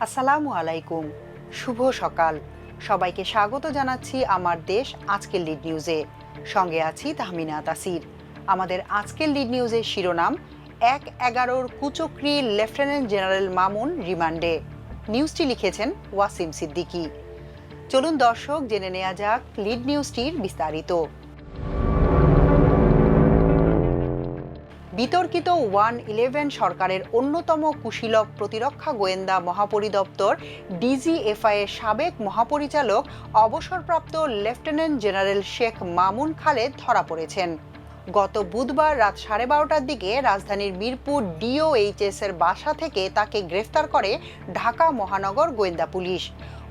আসসালামু আলাইকুম, শুভ সকাল। সবাইকে স্বাগত জানাচ্ছি আমার দেশ আজকের লিড নিউজে। সঙ্গে আছি তাহমিনা তাসির। আমাদের আজকের লিড নিউজের শিরোনাম, ১/১১ কুচক্রী লেফটেন্যান্ট জেনারেল মামুন রিমান্ডে। নিউজটি লিখেছেন ওয়াসিম সিদ্দিকী। চলুন দর্শক, জেনে নেওয়া যাক লিড নিউজটির বিস্তারিত। বিতর্কিত 1-11 সরকারের অন্যতম কুশীলব প্রতিরক্ষা গোয়েন্দা মহাপরিদপ্তর ডিজিএফআই এর সাবেক মহাপরিচালক অবসরপ্রাপ্ত লেফটেন্যান্ট জেনারেল শেখ মামুন খালেদ ধরা পড়েছেন। গত বুধবার রাত 12:30টার দিকে রাজধানীর মিরপুর ডিওএইচএস এর বাসা থেকে তাকে গ্রেফতার করে ঢাকা মহানগর গোয়েন্দা পুলিশ।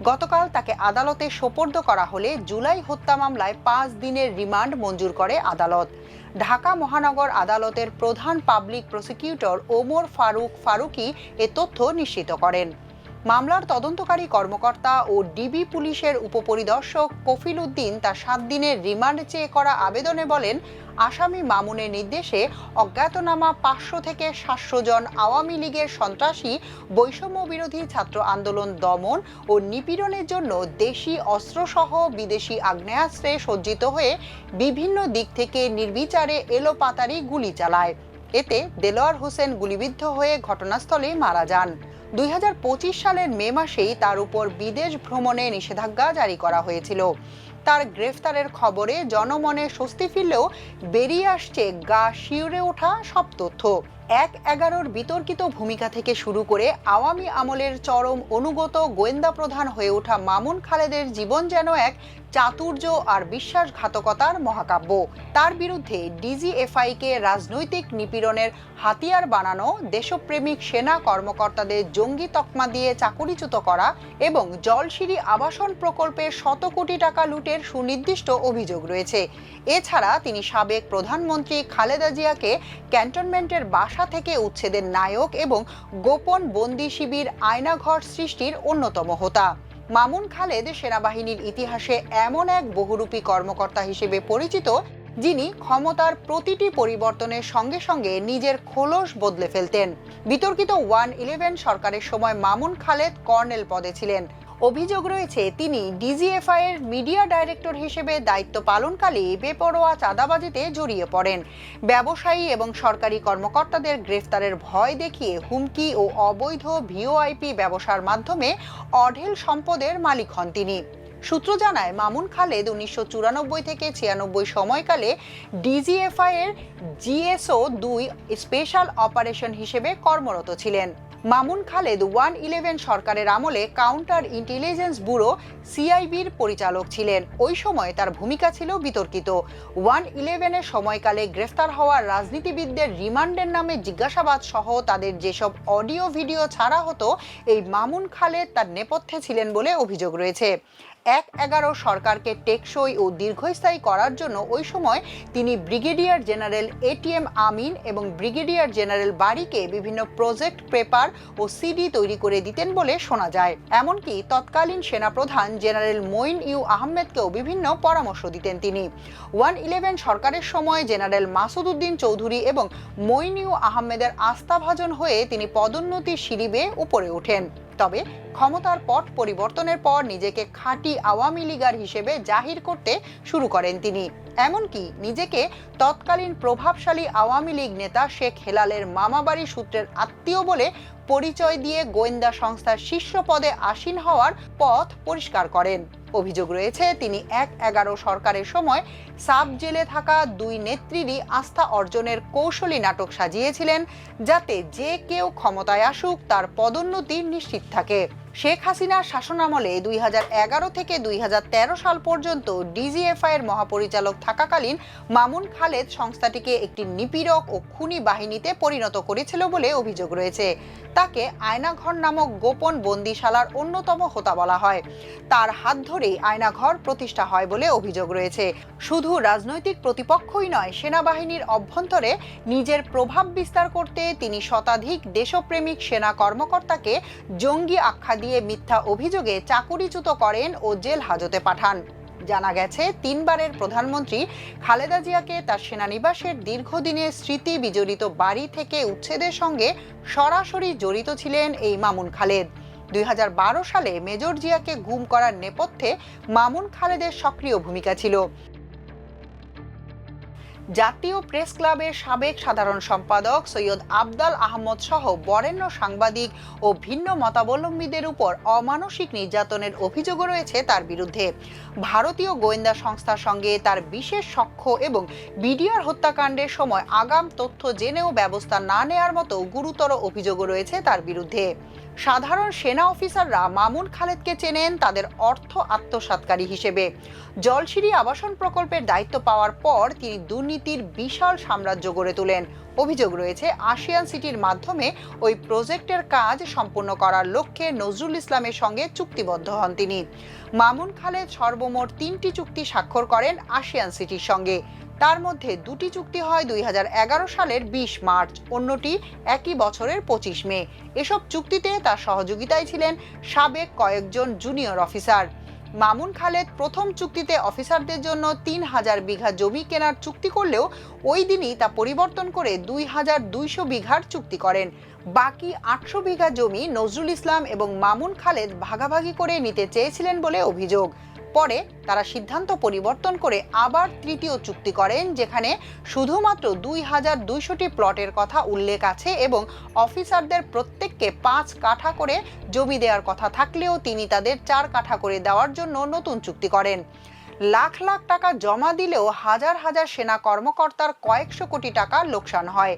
গতকাল তাকে আদালতে সোপর্দ করা হলে জুলাই হত্যা মামলায় 5 দিনের রিমান্ড মঞ্জুর করে আদালত। ঢাকা মহানগর আদালতের প্রধান পাবলিক প্রসিকিউটর ওমর ফারুকী এ তথ্য নিশ্চিত করেন। মামলার তদন্তকারী কর্মকর্তা ও ডিবি পুলিশের উপপরিদর্শক কফিল উদ্দিন তার 7 দিনের রিমান্ড চেয়ে করা আবেদনে বলেন, আসামি মামুনের নির্দেশে অজ্ঞাতনামা 500 থেকে 700 জন আওয়ামী লীগের সন্ত্রাসী বৈষম্য বিরোধী ছাত্র আন্দোলন দমন ও নিপীড়নের জন্য দেশি অস্ত্রসহ বিদেশি আগ্নেয়াস্ত্রে সজ্জিত হয়ে বিভিন্ন দিক থেকে নির্বিচারে এলোপাতাড়ি গুলি চালায়। এতে দেলোয়ার হোসেন গুলিবিদ্ধ হয়ে ঘটনাস্থলেই মারা যান। 2025 সালের মে মাসেই তার উপর বিদেশ ভ্রমণে নিষেধাজ্ঞা জারি করা হয়েছিল। তার গ্রেফতারের খবরে জনমনে স্বস্তি ফিরলেও বেরিয়ে আসছে গা শিউরে ওঠা সব তথ্য। ১/১১ বিতর্কিত ভূমিকা থেকে শুরু করে আওয়ামী আমলের চরম অনুগত গোয়েন্দা প্রধান হয়ে ওঠা মামুন খালেদের জীবন যেন এক চাতুর্য আর বিশ্বাসঘাতকতার মহাকাব্য। তার বিরুদ্ধে ডিজিএফআইকে রাজনৈতিক নিপীড়নের হাতিয়ার বানানো, দেশপ্রেমিক সেনা কর্মকর্তাদের জঙ্গি তকমা দিয়ে চাকরিচ্যুত করা এবং জলসিঁড়ি আবাসন প্রকল্পের শত কোটি টাকা লুটের সুনির্দিষ্ট অভিযোগ রয়েছে। এছাড়া তিনি সাবেক প্রধানমন্ত্রী খালেদা জিয়াকে ক্যান্টনমেন্টের বাসা থেকে উচ্ছেদের নায়ক এবং গোপন বন্দি শিবির আয়নাঘর সৃষ্টির অন্যতম হোতা। মামুন খালেদ সেনাবাহিনীর ইতিহাসে এমন এক বহুরূপী কর্মকর্তা হিসেবে পরিচিত, যিনি ক্ষমতার প্রতিটি পরিবর্তনের সঙ্গে সঙ্গে নিজের খোলস বদলে ফেলতেন। বিতর্কিত 1-11 সরকারের সময় মামুন খালেদ কর্নেল পদে ছিলেন। অভিযোগ রয়েছে তিনি ডিজিএফআই এর মিডিয়া ডাইরেক্টর হিসেবে দায়িত্ব পালনকালে বেপরোয়া চাঁদাবাজিতে জড়িয়ে পড়েন। ব্যবসায়ী এবং সরকারি কর্মকর্তাদের গ্রেফতারের ভয় দেখিয়ে হুমকি ও অবৈধ ভিওআইপি ব্যবসার মাধ্যমে অঢেল সম্পদের মালিক হন তিনি। সূত্র জানায়, মামুন খালেদ 1994 থেকে 96 সময়কালে ডিজিএফআই এর GSO-2 স্পেশাল অপারেশন হিসেবে কর্মরত ছিলেন। মামুন খালেদ 1-11 সরকারের আমলে কাউন্টার ইন্টেলিজেন্স ব্যুরো সিআইবির পরিচালক ছিলেন। ওই সময় তার ভূমিকা ছিল বিতর্কিত। 1-11 এর সময়কালে গ্রেফতার হওয়া রাজনীতিবিদদের রিমান্ডের নামে জিজ্ঞাসাবাদ সহ তাদের যেসব অডিও ভিডিও ছাড়া হতো, এই মামুন খালেদ তার নেপথ্যে ছিলেন বলে অভিযোগ রয়েছে। ১/১১ সরকারকে টেকসই ও দীর্ঘস্থায়ী করার জন্য ওই সময় তিনি ব্রিগেডিয়ার জেনারেল এটিএম আমিন এবং ব্রিগেডিয়ার জেনারেল বারীকে বিভিন্ন প্রজেক্ট পেপার ও সিডি তৈরি করে দিতেন বলে শোনা যায়। এমনকি তৎকালীন সেনাপ্রধান জেনারেল মঈন আহমেদকেও বিভিন্ন পরামর্শ দিতেন তিনি। 1-11 সরকারের সময় জেনারেল মাসুদ উদ্দিন চৌধুরী এবং মঈন আহমেদের আস্থাভাজন হয়ে তিনি পদোন্নতির সিঁড়ি বেয়ে উপরে ওঠেন। তবে ক্ষমতার পট পরিবর্তনের পর নিজেকে খাঁটি আওয়ামী লীগার হিসেবে জাহির করতে শুরু করেন তিনি। এমনকি নিজেকে তৎকালীন প্রভাবশালী আওয়ামী লীগ নেতা শেখ হেলালের মামাবাড়ি সূত্রের আত্মীয় বলে পরিচয় দিয়ে গোয়েন্দা সংস্থার শীর্ষ পদে আসীন হওয়ার পথ পরিষ্কার করেন। অভিযোগ রয়েছে, তিনি ১/১১ সরকারের সময় সাব জেলে থাকা 2 নেত্রীরই আস্থা অর্জনের কৌশলী নাটক সাজিয়েছিলেন, যাতে যে কেউ ক্ষমতায় আসুক তার পদোন্নতি নিশ্চিত থাকে। শেখ হাসিনার শাসনামলে 2011 থেকে 2013 সাল পর্যন্ত ডিজিএফআই এর মহাপরিচালক থাকাকালীন মামুন খালেদ সংস্থাটিকে একটি নিপীড়ক ও খুনি বাহিনীতে পরিণত করেছিল বলে অভিযোগ রয়েছে। তাকে আয়নাঘর নামক গোপন বন্দিশালার অন্যতম হোতা বলা হয়। তার হাত ধরেই আয়নাঘর প্রতিষ্ঠা হয় বলে অভিযোগ রয়েছে। শুধু রাজনৈতিক প্রতিপক্ষই নয়, সেনাবাহিনীর অভ্যন্তরে নিজের প্রভাব বিস্তার করতে তিনি শতাধিক দেশপ্রেমিক সেনা কর্মকর্তাকে জঙ্গি আখ্যা দিয়ে মিথ্যা অভিযোগে চাকুরিচ্যুত করেন ও জেল হাজতে পাঠান। জানা গেছে, 3 বারের প্রধানমন্ত্রী খালেদা জিয়াকে তার সেনানিবাসের দীর্ঘদিনের স্মৃতি বিজড়িত বাড়ি থেকে উচ্ছেদের সঙ্গে সরাসরি জড়িত ছিলেন এই মামুন খালেদ। 2012 সালে মেজর জিয়াকে গুম করার নেপথ্যে মামুন খালেদের সক্রিয় ভূমিকা ছিল। জাতীয় প্রেস ক্লাবের সাবেক সাধারণ সম্পাদক সৈয়দ আফদাল আহমদ সহ বরেণ্য সাংবাদিক ও ভিন্ন মতাবলম্বীদের উপর অমানসিক নির্যাতনের অভিযোগও রয়েছে তার বিরুদ্ধে। ভারতীয় গোয়েন্দা সংস্থার সঙ্গে তার বিশেষ সখ্য এবং বিডিআর হত্যাকাণ্ডের সময় আগাম তথ্য জেনেও ব্যবস্থা না নেওয়ার মতো গুরুতর অভিযোগও রয়েছে তার বিরুদ্ধে। সাধারণ সেনা অফিসাররা মামুন খালেদকে চেনেন তাদের অর্থ আত্মসাৎকারী হিসেবে। জলসিঁড়ি আবাসন প্রকল্পের দায়িত্ব পাওয়ার পর তিনি দুর্নীতির বিশাল সাম্রাজ্য গড়ে তোলেন। অভিযোগ রয়েছে আশিয়ান সিটির মাধ্যমে ওই প্রজেক্টের কাজ সম্পূর্ণ করার লক্ষ্যে নজরুল ইসলামের সঙ্গে চুক্তিবদ্ধ হন তিনি। মামুন খালেদ সর্বমোট 3টি চুক্তি স্বাক্ষর করেন আশিয়ান সিটির সঙ্গে। তার মধ্যে 2টি চুক্তি হয় 2011 সালের 20 মার্চ, অন্যটি একই বছরের 25 মে। এসব চুক্তিতে তার সহযোগিতায় ছিলেন সাবেক কয়েকজন জুনিয়র অফিসার। মামুন খালেদ প্রথম চুক্তিতে অফিসারদের জন্য 3000 বিঘা জমি কেনার চুক্তি করলেও ওই দিনই তা পরিবর্তন করে 2200 বিঘার চুক্তি করেন। বাকি 800 বিঘা জমি নজরুল ইসলাম এবং মামুন খালেদ ভাগাভাগি করে নিতে চেয়েছিলেন বলে অভিযোগ। পরে তারা সিদ্ধান্ত পরিবর্তন করে আবার তৃতীয় চুক্তি করেন, যেখানে শুধুমাত্র 2200টি প্লটের কথা উল্লেখ আছে এবং অফিসারদের প্রত্যেককে 5 কাঠা করে জমি দেওয়ার কথা থাকলেও তিনি তাদের 4 কাঠা করে দেওয়ার জন্য নতুন চুক্তি করেন। লাখ লাখ টাকা জমা দিলেও হাজার হাজার সেনা কর্মকর্তার কয়েকশো কোটি টাকা লোকসান হয়।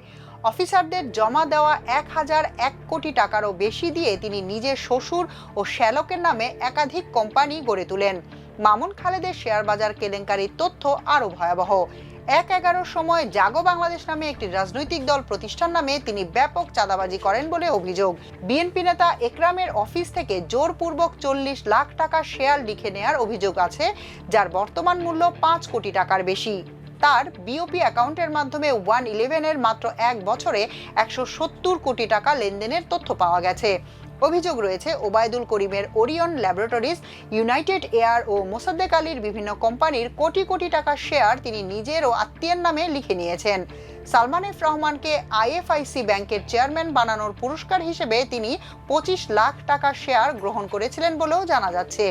অফিসারদের জমা দেওয়া 1001 কোটি টাকারও বেশি দিয়ে তিনি নিজের শ্বশুর ও শ্যালকের নামে একাধিক কোম্পানি গড়ে তোলেন। মামুন খালেদের শেয়ার বাজার কেলেঙ্কারির তথ্য আরও ভয়াবহ। 1/11 সময় জাগো বাংলাদেশ নামে একটি রাজনৈতিক দল প্রতিষ্ঠান নামে তিনি ব্যাপক চাঁদাবাজি করেন বলে অভিযোগ। বিএনপি নেতা একরামের অফিস থেকে জোরপূর্বক 40 লাখ টাকা শেয়ার লিখে নেয়ার অভিযোগ আছে, যার বর্তমান মূল্য 5 কোটি টাকার বেশি। তার বিওপি অ্যাকাউন্টের মাধ্যমে 111-এর মাত্র 1 বছরে 170 কোটি টাকা লেনদেনের তথ্য পাওয়া গেছে। অভিযোগ রয়েছে ওবায়দুল করিমের ওরিয়ন ল্যাবরেটরিজ, ইউনাইটেড এয়ার ও মোসাদ্দেক আলীর বিভিন্ন কোম্পানির কোটি কোটি টাকার শেয়ার তিনি নিজের ও আত্মীয়ের নামে লিখে নিয়েছেন। সালমান এফ রহমানকে আইএফআইসি ব্যাংকের চেয়ারম্যান বানানোর পুরস্কার হিসেবে তিনি 25 লাখ টাকার শেয়ার গ্রহণ করেছিলেন বলেও জানা যাচ্ছে।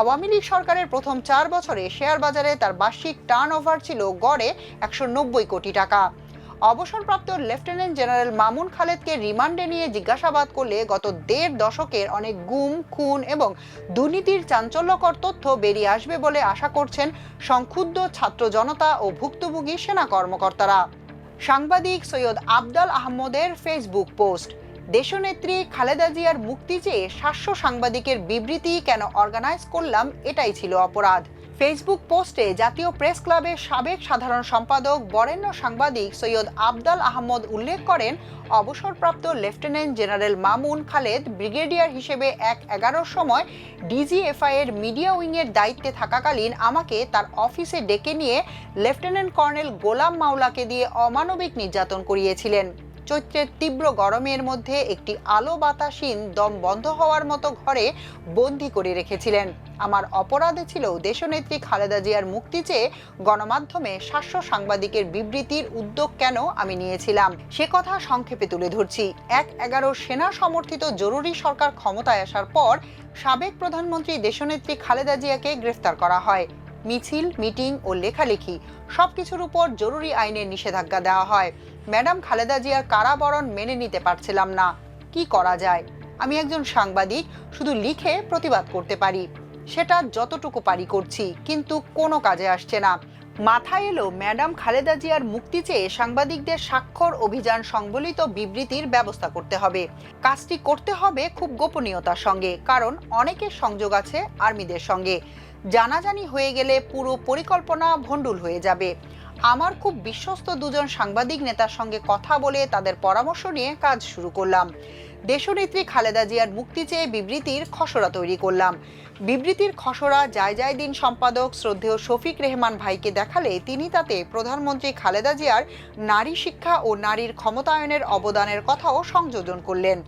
আওয়ামী লীগ সরকারের প্রথম 4 বছরে শেয়ার বাজারে তার বার্ষিক টার্নওভার ছিল গড়ে 190 কোটি টাকা। অবসরপ্রাপ্ত লেফটেন্যান্ট জেনারেল মামুন খালেদকে রিমান্ডে নিয়ে জিজ্ঞাসাবাদ করলে গত 1.5 দশকের অনেক গুম, খুন এবং দুর্নীতির চাঞ্চল্যকর তথ্য বেরিয়ে আসবে বলে আশা করছেন সংক্ষুব্ধ ছাত্র জনতা ও ভুক্তভোগী সেনা কর্মকর্তারা। সাংবাদিক সৈয়দ আফদাল আহমদের ফেসবুক পোস্ট। দেশনেত্রী খালেদা জিয়ার মুক্তি চেয়ে 700 সাংবাদিকের বিবৃতি কেন অর্গানাইজ করলাম, এটাই ছিল অপরাধ। ফেসবুক পোস্টে জাতীয় প্রেস ক্লাবের সাবেক সাধারণ সম্পাদক বরেণ্য সাংবাদিক সৈয়দ আফদাল আহমদ উল্লেখ করেন, অবসরপ্রাপ্ত lieutenant general Mamun Khaled brigadier হিসেবে 1/11 সময় ডিজিএফআই এর মিডিয়া উইংয়ের দায়িত্বে থাকাকালীন আমাকে তার অফিসে ডেকে নিয়ে লেফটেন্যান্ট কর্নেল গোলাম মাওলাকে দিয়ে অমানবিক নির্যাতন করিয়েছিলেন। চৈত্রের তীব্র গরমের মধ্যে একটি আলো বাতাসহীন দম বন্ধ হওয়ার মতো ঘরে বন্দী করে রেখেছিলেন। আমার অপরাধে ছিল দেশনেত্রী খালেদা জিয়ার মুক্তি চেয়ে গণমাধ্যমে 700 সাংবাদিকের বিবৃতির উদ্যোগ কেন আমি নিয়েছিলাম সে কথা সংক্ষেপে তুলে ধরছি। 1/11 সেনা সমর্থিত জরুরি সরকার ক্ষমতায় আসার পর সাবেক প্রধানমন্ত্রী দেশনেত্রী খালেদা জিয়াকে গ্রেফতার করা হয়। মিছিল, মিটিং ও লেখালেখি সবকিছুর উপর জরুরি আইনের নিষেধাজ্ঞা দেওয়া হয়। ম্যাডাম খালেদা জিয়ার কারাবরণ মেনে নিতে পারছিলাম না। কি করা যায়? আমি একজন সাংবাদিক, শুধু লিখে প্রতিবাদ করতে পারি। সেটা যতটুকু পারি করছি, কিন্তু কোনো কাজে আসছে না। মাথায় এলো ম্যাডাম খালেদা জিয়ার মুক্তি চেয়ে সাংবাদিকদের স্বাক্ষর অভিযান সংবলিত বিবৃতির ব্যবস্থা করতে হবে। কাজটি করতে হবে খুব গোপনীয়তার সঙ্গে, কারণ অনেকের সংযোগ আছে আর্মিদের সঙ্গে। জানাজানি হয়ে গেলে পুরো পরিকল্পনা ভণ্ডুল হয়ে যাবে। আমার খুব বিশ্বস্ত 2জন সাংবাদিক নেতার সঙ্গে কথা বলে তাদের পরামর্শ নিয়ে কাজ শুরু করলাম। দেশনেত্রী খালেদা জিয়ার মুক্তি চেয়ে বিবৃতির খসড়া তৈরি করলাম। বিবৃতির খসড়া জায়জায়দিন সম্পাদক শ্রদ্ধেয় শফিক রেহমান ভাইকে দেখালে তিনি তাতে প্রধানমন্ত্রী খালেদা জিয়ার নারী শিক্ষা ও নারীর ক্ষমতায়নের অবদানের কথাও সংযোজন করলেন।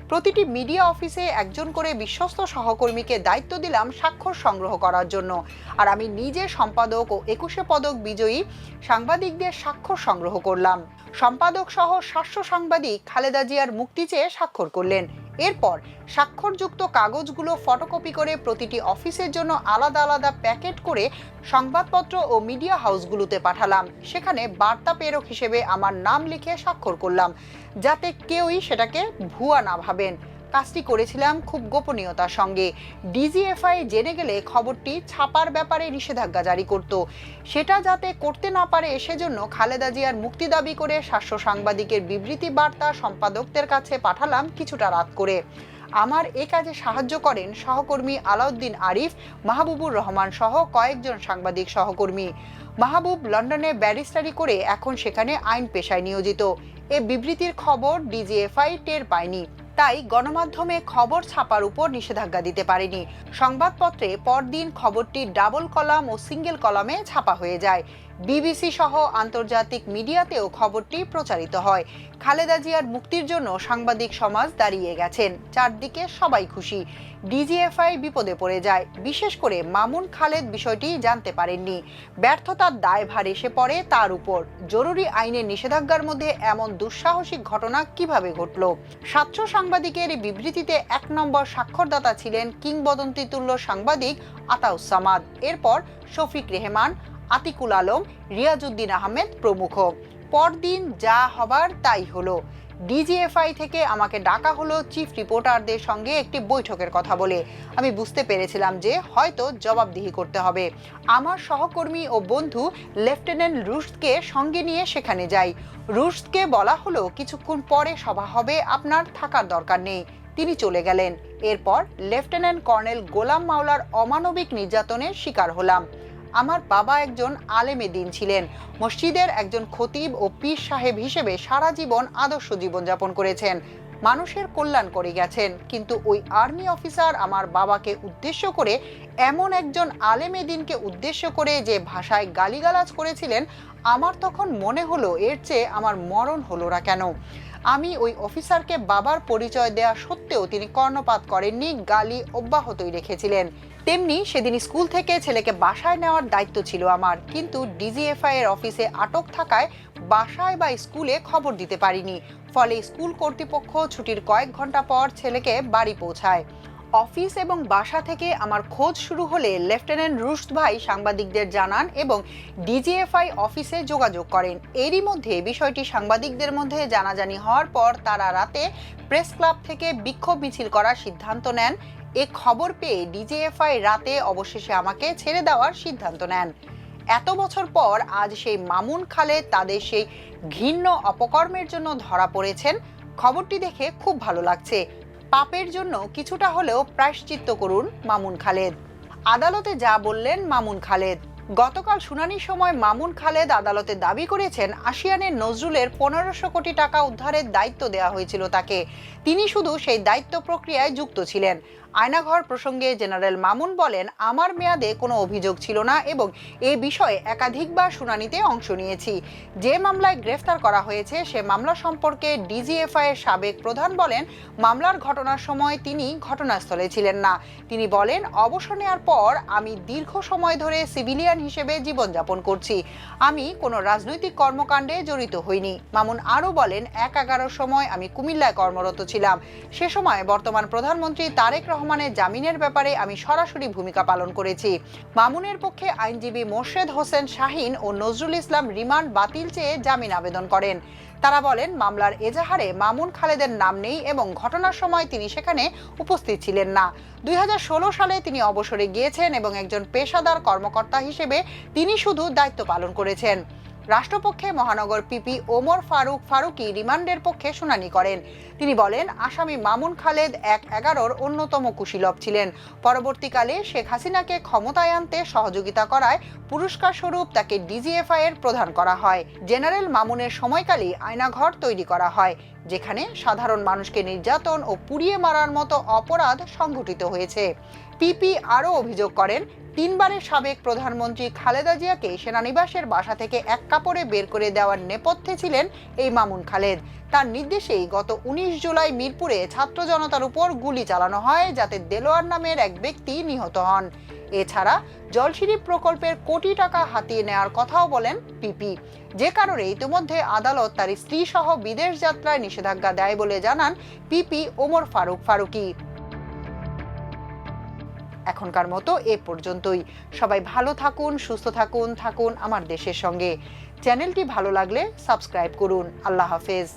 প্রতিটি মিডিয়া অফিসে একজন করে বিশ্বস্ত সহকর্মীকে দায়িত্ব দিলাম স্বাক্ষর সংগ্রহ করার জন্য, আর আমি নিজে সম্পাদক ও 21 পদক বিজয়ী সাংবাদিকদের স্বাক্ষর সংগ্রহ করলাম। সম্পাদক সহ 700 সাংবাদিক খালেদা জিয়ার মুক্তি চেয়ে স্বাক্ষর করলেন। এরপর স্বাক্ষরযুক্ত কাগজগুলো ফটোকপি করে প্রতিটি অফিসের জন্য আলাদা আলাদা প্যাকেট করে সংবাদপত্র ও মিডিয়া হাউসগুলোতে পাঠালাম। সেখানে বার্তা প্রেরক হিসেবে আমার নাম লিখে স্বাক্ষর করলাম, যাতে কেউই সেটাকে ভুয়া না ভাবেন। কাজটি করেছিলাম খুব গোপনীয়তার সঙ্গে। ডিজিএফআই জেনে গেলে খবরটি ছাপার ব্যাপারে নিষেধাজ্ঞা জারি করত। সেটা যাতে করতে না পারে সেজন্য খালেদা জিয়ার মুক্তি দাবি করে 700 সাংবাদিকের বিবৃতি বার্তা সম্পাদকদের কাছে পাঠালাম কিছুটা রাত করে। আমার এ কাজে সাহায্য করেন সহকর্মী আলাউদ্দিন আরিফ, মাহবুবুর রহমান সহ কয়েকজন সাংবাদিক সহকর্মী। মাহবুব লন্ডনে ব্যারিস্টারি করে এখন সেখানে আইন পেশায় নিয়োজিত। এ বিবৃতির খবর ডিজিএফআই টের পায়নি, তাই গণমাধ্যমে খবর ছাপার উপর নিষেধাজ্ঞা দিতে পারেনি। সংবাদপত্রে পরদিন খবরটি ডাবল কলাম ও সিঙ্গেল কলামে ছাপা হয়ে যায়। বিবিসি সহ আন্তর্জাতিক মিডিয়াতেও খবরটি প্রচারিত হয়। খালেদা জিয়ার মুক্তির জন্য সাংবাদিক সমাজ দাঁড়িয়ে গেছেন, চারদিকে সবাই খুশি। ডিজিএফআই বিপদে পড়ে যায়। বিশেষ করে মামুন খালেদ বিষয়টি জানতে পারেননি। ব্যর্থতার দায়ভার এসে পড়ে তার উপর। জরুরি আইনের নিষেধাজ্ঞার মধ্যে এমন দুঃসাহসিক ঘটনা কিভাবে ঘটল? 700 সাংবাদিকের বিবৃতিতে 1 নম্বর স্বাক্ষরদাতা ছিলেন কিংবদন্তিতুল্য সাংবাদিক আতাউস সামাদ, এরপর শফিক রেহমান, আতিকুল আলম, রিয়াজউদ্দিন আহমেদ প্রমুখ। পরদিন যা হবার তাই হলো। ডিজিএফআই থেকে আমাকে ডাকা হলো চিফ রিপোর্টারদের সঙ্গে একটি বৈঠকের কথা বলে। আমি বুঝতে পেরেছিলাম যে হয়তো জবাবদিহি করতে হবে। আমার সহকর্মী ও বন্ধু লেফটেন্যান্ট রুশদকে সঙ্গে নিয়ে সেখানে যাই। রুশদকে বলা হলো কিছুক্ষণ পরে সভা হবে, আপনার থাকার দরকার নেই। তিনি চলে গেলেন। এরপর লেফটেন্যান্ট কর্নেল গোলাম মাওলার অমানবিক নির্যাতনের শিকার হলাম। আমার বাবা একজন আলেমে দিন ছিলেন। মসজিদের একজন খতিব ও পীর সাহেব হিসেবে সারা জীবন আদর্শ জীবনযাপন করেছেন, মানুষের কল্যাণ করে গেছেন। কিন্তু ওই আর্মি অফিসার আমার বাবাকে উদ্দেশ্য করে, এমন একজন আলেমে দিনকে উদ্দেশ্য করে যে ভাষায় গালিগালাজ করেছিলেন, আমার তখন মনে হলো এর চেয়ে আমার মরণ হলো না কেন। আমি ওই অফিসারকে বাবার পরিচয় দেয়া সত্ত্বেও তিনি কর্ণপাত করেননি, গালি অব্যাহতই রেখেছিলেন। তেমনি সেদিন স্কুল থেকে ছেলেকে বাসায় নেওয়ার দায়িত্ব ছিল আমার, কিন্তু ডিজিএফআই এর অফিসে আটক থাকায় বাসায় বা স্কুলে খবর দিতে পারিনি। ফলে স্কুল কর্তৃপক্ষ ছুটির কয়েক ঘন্টা পর ছেলেকে বাড়ি পৌঁছায়। অফিস এবং বাসা থেকে আমার খোঁজ শুরু হলে লেফটেন্যান্ট রুশদ ভাই সাংবাদিকদের জানান এবং ডিজিএফআই অফিসে যোগাযোগ করেন। এরই মধ্যে বিষয়টি সাংবাদিকদের মধ্যে জানাজানি হওয়ার পর তারা রাতে প্রেস ক্লাব থেকে বিক্ষোভ মিছিল করার সিদ্ধান্ত নেন। এ খবর পেয়ে ডিজিএফআই রাতে অবশেষে আমাকে ছেড়ে দেওয়ার সিদ্ধান্ত নেন। এত বছর পর আজ সেই মামুন খালেদ তাদের সেই ঘৃণ্য অপকর্মের জন্য ধরা পড়েছেন। খবরটি দেখে খুব ভালো লাগছে। পাপের জন্য কিছুটা হলেও প্রায়শ্চিত্ত করুন মামুন খালেদ। আদালতে যা বললেন মামুন খালেদ। গতকাল শুনানির সময় মামুন খালেদ আদালতে দাবি করেছেন আশিয়ানের নজরুলের 1500 কোটি টাকা উদ্ধারের দায়িত্ব দেওয়া হয়েছিল তাকে। তিনি শুধু সেই দায়িত্ব প্রক্রিয়ায় যুক্ত ছিলেন। আয়নাঘর প্রসঙ্গে জেনারেল মামুন বলেন, আমার মেয়াদে কোনো অভিযোগ ছিল না এবং এ বিষয়ে একাধিকবার শুনানিতে অংশ নিয়েছি। যে মামলায় গ্রেফতার করা হয়েছে সে মামলা সম্পর্কে ডিজিএফআই এর সাবেক প্রধান বলেন, মামলার ঘটনার সময় তিনি ঘটনাস্থলে ছিলেন না। তিনি বলেন, অবসর নেওয়ার পর আমি দীর্ঘ সময় ধরে সিভিলিয়ান হিসেবে জীবনযাপন করছি। আমি কোনো রাজনৈতিক কর্মকাণ্ডে জড়িত হইনি। মামুন আরও বলেন, 1/11 সময় আমি কুমিল্লায় কর্মরত ছিলাম। সে সময় বর্তমান প্রধানমন্ত্রী তারেক রহমানের জামিনের ব্যাপারে আমি সরাসরি ভূমিকা পালন করেছি। মামুনের পক্ষে আইনজীবী মোর্শেদ হোসেন শাহিন ও নজরুল ইসলাম রিমান্ড বাতিল চেয়ে জামিন আবেদন করেন। তারা বলেন, মামলার এজাহারে মামুন খালেদের নাম নেই এবং ঘটনার সময় তিনি সেখানে উপস্থিত ছিলেন না। 2016 সালে তিনি অবসরে গিয়েছেন এবং একজন পেশাদার কর্মকর্তা হিসেবে তিনি শুধু দায়িত্ব পালন করেছেন। রাষ্ট্রপক্ষে মহানগর পিপি ওমর ফারুকি রিমান্ডের পক্ষে শুনানি করেন। তিনি বলেন, আসামি মামুন খালেদ 1/11 অন্যতম কুশীলব ছিলেন। পরবর্তীকালে শেখ হাসিনাকে ক্ষমতায় আনতে সহযোগিতা করায় পুরস্কার স্বরূপ তাকে ডিজিএফআই এর প্রদান করা হয়। জেনারেল মামুনের সময়কালেই আয়নাঘর তৈরি করা হয়, যেখানে সাধারণ মানুষকে নির্যাতন ও পুড়িয়ে মারার মতো অপরাধ সংঘটিত হয়েছে। পিপি আরও অভিযোগ করেন, 3 বারের সাবেক প্রধানমন্ত্রী খালেদা জিয়াকে সেনানিবাসের বাসা থেকে এক কাপড়ে বের করে দেওয়ার নেপথ্যে ছিলেন এই মামুন খালেদ। তার নির্দেশেই গত 19 জুলাই মিরপুরে ছাত্র জনতার উপর গুলি চালানো হয়, যাতে দেলোয়ার নামের এক ব্যক্তি নিহত হন। এছাড়া জলসিঁড়ি প্রকল্পের কোটি টাকা হাতিয়ে নেওয়ার কথাও বলেন পিপি, যে কারণে ইতিমধ্যে আদালত তার স্ত্রী সহ বিদেশ যাত্রায় নিষেধাজ্ঞা দেয় বলে জানান পিপি ওমর ফারুকি। এখনকার মতো এ পর্যন্তই। সবাই ভালো থাকুন, সুস্থ থাকুন আমার দেশের সঙ্গে। চ্যানেলটি ভালো লাগলে সাবস্ক্রাইব করুন। আল্লাহ হাফেজ।